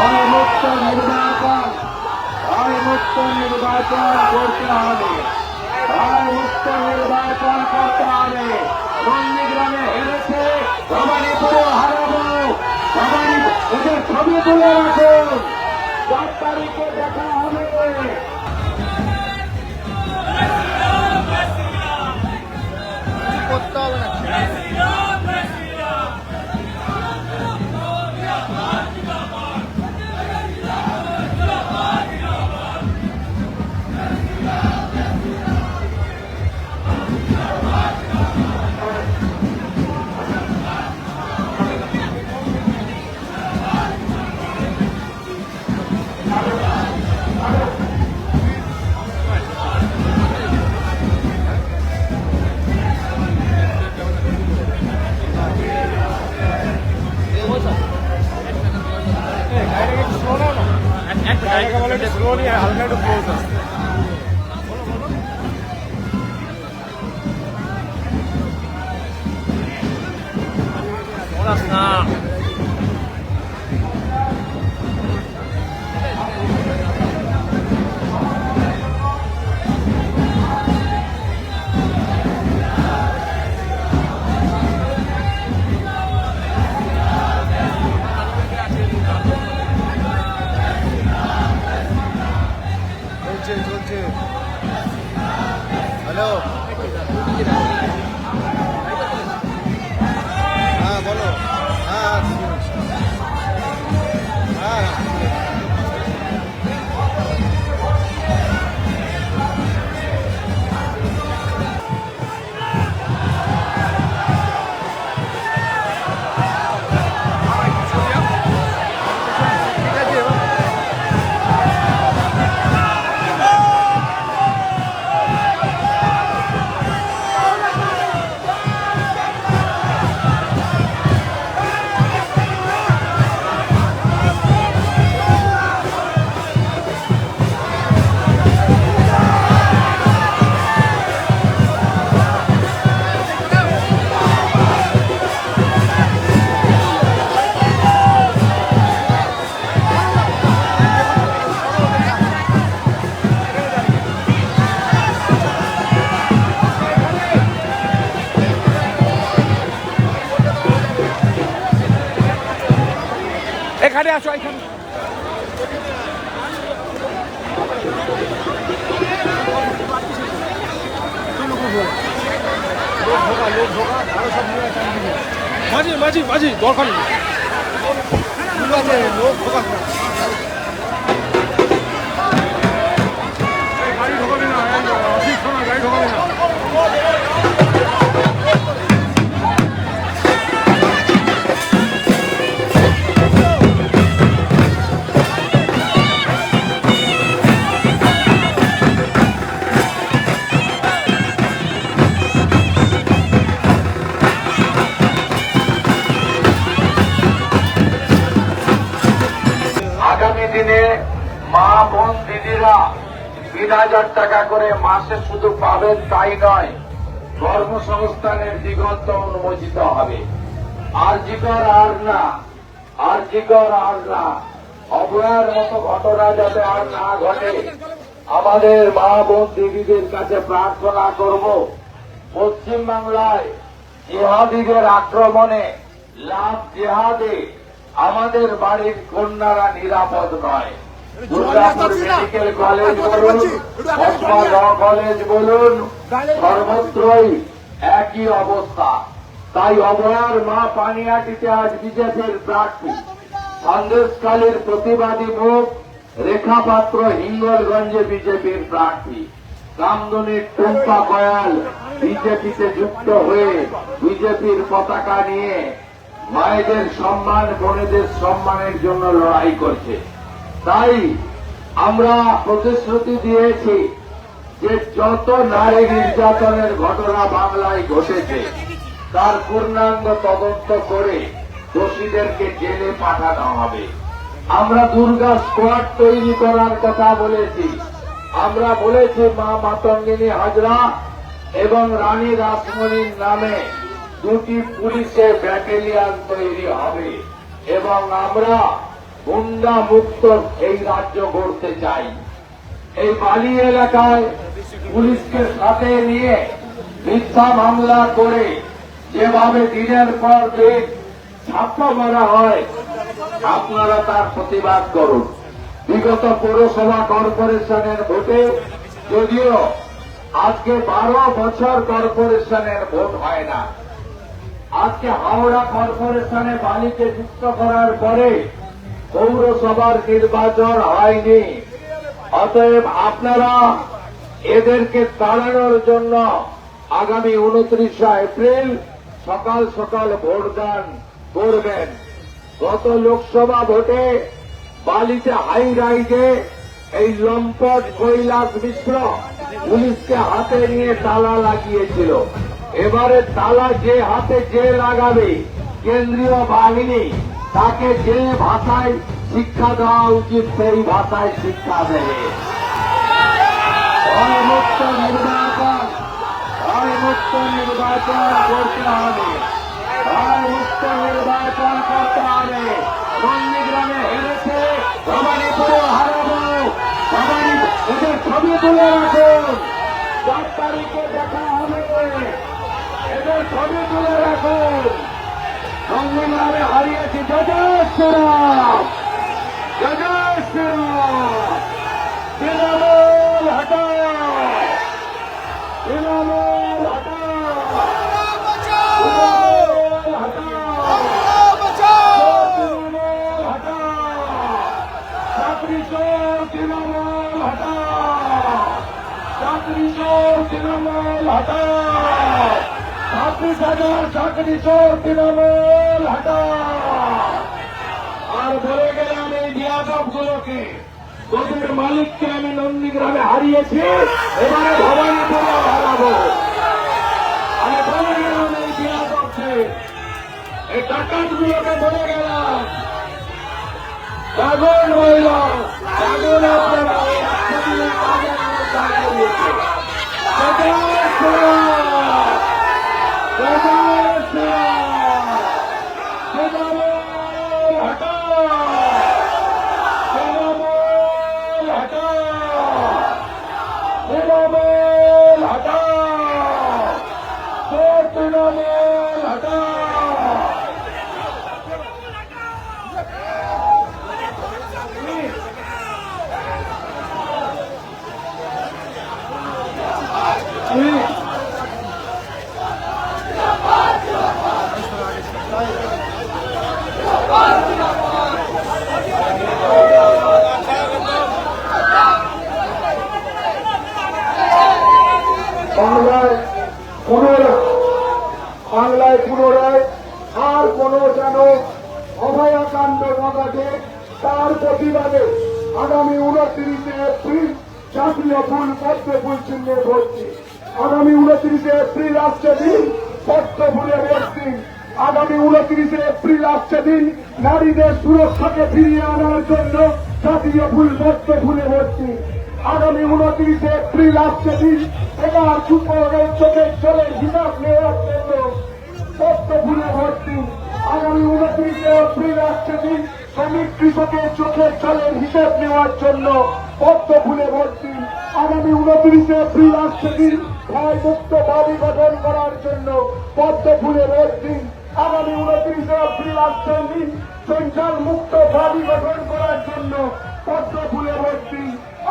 ভয়মুক্ত নির্বাচন করতে হবে, ভয়মুক্ত নির্বাচন করতে হবে। নন্দীগ্রামে হেরেছে, ভবানীপুরে হারাবো। এদের ছবি তুলে রাখুন, 4 তারিখে দেখা হবে। করতে হবে না। স্লোলি হালকা একটু ক্লোজ আছে। না চলছে। হ্যালো, হ্যাঁ বলো। হ্যাঁ হ্যাঁ এখানে আসো, এখানে মাঝি মাঝি মাঝি দরকার নেই, লোক ঢোকা গাড়ি ঢোকাবে না, গাড়ি ঢোকাবে না। আগামী দিনে মা বোন দিদিরা 3000 টাকা করে মাসে শুধু পাবেন তাই নয়, কর্মসংস্থানের দিগন্ত উন্মোচিত হবে। আরজিকর আর না, অভয়ার মতো ঘটনা যাতে আর না ঘটে, আমাদের মা বোন দিদিদের কাছে প্রার্থনা করব। পশ্চিমবাংলায় জিহাদিদের আক্রমণে লাভ জিহাদে আমাদের বাড়ির কন্যারা নিরাপদ নয়। দুর্গাপুর মেডিকেল কলেজ বলুন, অথবা ল কলেজ বলুন, সর্বত্রই একই অবস্থা। তাই অভয়ার মা পানিহাটিতে আজ বিজেপির প্রার্থী, সন্দেশকালীর প্রতিবাদী মুখ রেখা পাত্র হিঙ্গলগঞ্জে বিজেপির প্রার্থী, কামদুনির টুম্পা কয়াল বিজেপিতে যুক্ত হয়ে বিজেপির পতাকা নিয়ে মায়েদের সম্মান, বোনেদের সম্মানের জন্য লড়াই করছে। তাই আমরা প্রতিশ্রুতি দিয়েছি যে যত নারী নির্যাতনের ঘটনা বাংলায় ঘটেছে তার পূর্ণাঙ্গ তদন্ত করে দোষীদেরকে জেলে পাঠানো হবে। আমরা দুর্গা স্কোয়াড তৈরি করার কথা বলেছি। আমরা বলেছি মা মাতঙ্গিনী হাজরা এবং রানী রাসমণির নামে 2টি পুলিশের ব্যাটালিয়ন তৈরি হবে এবং আমরা গুন্ডা মুক্ত এই রাজ্য গড়তে চাই। এই বালি এলাকায় পুলিশকে সাথে নিয়ে মিথ্যা মামলা করে যেভাবে দিনের পর দিন ছাপ্পা মারা হয়, আপনারা তার প্রতিবাদ করুন। বিগত পৌরসভা কর্পোরেশনের ভোটে যদিও আজকে 12 বছর কর্পোরেশনের ভোট হয় না, আজকে হাওড়া কর্পোরেশনে বালিকে যুক্ত করার পরে পৌরসভার নির্বাচন হয়নি। অতএব আপনারা এদেরকে তাড়ানোর জন্য আগামী 29 এপ্রিল সকাল সকাল ভোটদান করবেন। গত লোকসভা ভোটে বালিতে হাই রাইডে এই লম্পট কৈলাস মিশ্র পুলিশকে হাতে নিয়ে তালা লাগিয়েছিল। এবারে তালা যে হাতে যে লাগাবে কেন্দ্রীয় বাহিনী তাকে যে ভাষায় শিক্ষা দেওয়া উচিত সেই ভাষায় শিক্ষা দেবে। ভয়মুক্ত নির্বাচন করতে হবে, ভয়মুক্ত নির্বাচন করতে হবে। নন্দীগ্রামে হেরেছে, ভবানীপুরে হারাবো। এদের ছবি তুলে রাখুন, 4 তারিখে দেখা হবে, এদের ছবি তুলে রাখুন। নন্দীগ্রামে হারিয়েছি, জয় শ্রীরাম, জয় শ্রীরাম। তৃণমূল হটাও, তৃণমূল হটাও, তৃণমূল হটাও, তৃণমূল হটাও, চাকরি চোর তৃণমূল হটাও, চাকরি চোর তৃণমূল হটাও, 36,000 চাকরি চোর তৃণমূল হটাও। আর বলে গেলাম এই বিয়াদব গুলোকে, তোদের মালিককে আমি নন্দীগ্রামে হারিয়েছি, এবারে ভবানীপুরে হারাবো। আমি বলে গেলাম এই বিয়াদবকে, এই ডাকাত গুলোকে বলে গেলাম, জাগুন মহিলা, জাগুন আপনারা, একসাথে কাজের মধ্যে হারিয়েছে। জয় শ্রীরাম, জয় শ্রীরাম, তৃণমূল হটাও, তৃণমূল হটাও, তৃণমূল হটাও, চোর তৃণমূল হটাও। বাংলায় পুনরায় আর কোন যেন অভয়াকাণ্ড না ঘটে, তার প্রতিবাদে আগামী 29 এপ্রিল জাতীয় ফুল পদ্ম ফুল চিহ্নে ভর্তি। আগামী 29 এপ্রিল আসছে দিন পদ্ম ফুলে ভর্তি। আগামী 29 এপ্রিল আসছে দিন নারীদের সুরক্ষাকে ফিরিয়ে আনার জন্য জাতীয় ফুল পদ্ম ফুলে ভর্তি। আগামী 29 এপ্রিল আসছে দিন এবার যুবকের চোখের জলের হিসাব নেওয়ার জন্য পদ্ম ফুলে ভর্তি। আগামী 29 এপ্রিল আসছে দিন শ্রমিক কৃষকের চোখের জলের হিসাব নেওয়ার জন্য পদ্ম ফুলে ভর্তি। আগামী 29 এপ্রিল আসছে দিন ভয় মুক্ত দাবি গঠন করার জন্য পদ্ম ফুলে ভর্তি। আগামী 29 এপ্রিল আসছে দিন জঞ্জাল মুক্ত দাবি গঠন করার জন্য পদ্ম ফুলে ভর্তি।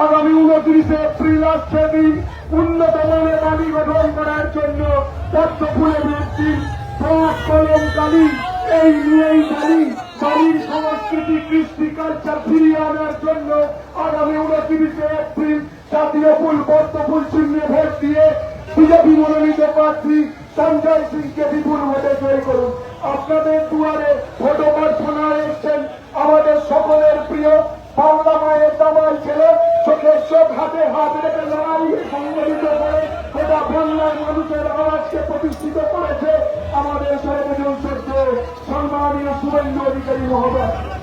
আগামী 29 এপ্রিল আসছে দিন উন্নত মানের দাবি গঠন করার জন্য পদ্ম ফুলে ভর্তি। কলমকালী এই নিয়েই দাবি বাড়ির সংস্কৃতি কৃষ্টি কালচার ফিরিয়ে আনার জন্য আগামী 29 এপ্রিল জাতীয় ফুল পদ্ম ফুল চিহ্নে ভোট দিয়ে বিজেপি মনোনীত প্রার্থী সঞ্জয় সিংকে বিপুল ভোটে জয়ী করুন। আপনাদের দুয়ারে ভোট প্রার্থনা এসছেন আমাদের সকলের প্রিয় বাংলা মায়ের দামাল ছেলে, চোখের চোখ হাতে হাত রেখে লড়াই সংগঠিত করে গোটা বাংলার মানুষের আওয়াজকে প্রতিষ্ঠিত করেছে আমাদের সর্বজন শ্রদ্ধেয় সম্মানীয় শুভেন্দু অধিকারী মহোদয়।